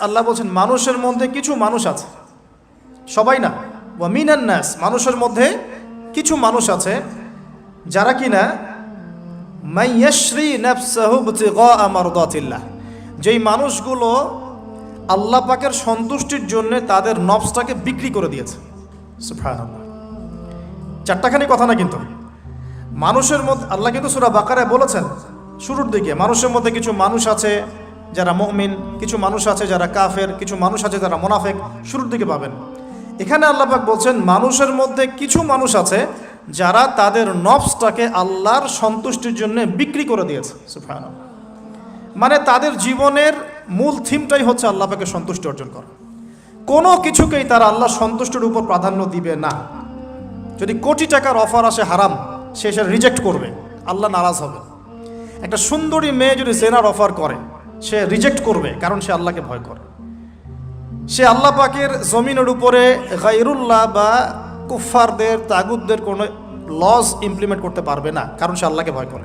আল্লাহ বলছেন মানুষের মধ্যে কিছু মানুষ আছে, সবাই না, ওয়া মিনান নাস, মানুষের মধ্যে কিছু মানুষ আছে যারা কিনা মাইয়াশরি নাফসাহু ইবতিগা মারদাতিল্লাহ, যেই মানুষগুলো আল্লাহ পাকের সন্তুষ্টির জন্য তাদের নফসটাকে বিক্রি করে দিয়েছে। সুবহানাল্লাহ, চারটাখানি কথা না, কিন্তু মানুষের মধ্যে আল্লাহ কিন্তু সূরা বাকারায় বলেছেন শুরুর দিকে, মানুষের মধ্যে কিছু মানুষ আছে যারা মুমিন, কিছু মানুষ আছে যারা কাফের, কিছু মানুষ আছে যারা মুনাফিক, শুরুর দিকে পাবেন। এখানে আল্লাহ পাক বলছেন মানুষের মধ্যে কিছু মানুষ আছে যারা তাদের নফসটাকে আল্লাহর সন্তুষ্টির জন্য বিক্রি করে দিয়েছে। সুবহানাল্লাহ, মানে তাদের জীবনের মূল থিমটাই হচ্ছে আল্লাহ পাকের সন্তুষ্টি অর্জন করা। কোনো কিছুকেই তারা আল্লাহর সন্তুষ্টির উপর প্রাধান্য দিবে না। যদি কোটি টাকার অফার আসে হারাম, সে সেটা রিজেক্ট করবে, আল্লাহ নারাজ হবে। একটা সুন্দরী মেয়ে যদি জেনার অফার করে, সে রিজেক্ট করবে, কারণ সে আল্লাহকে ভয় করে। সে আল্লাহ পাকের জমিনের উপরে গায়রুল্লাহ বা কুফফারদের, তাগুতদের কোনো লজ ইমপ্লিমেন্ট করতে পারবে না, কারণ সে আল্লাহকে ভয় করে।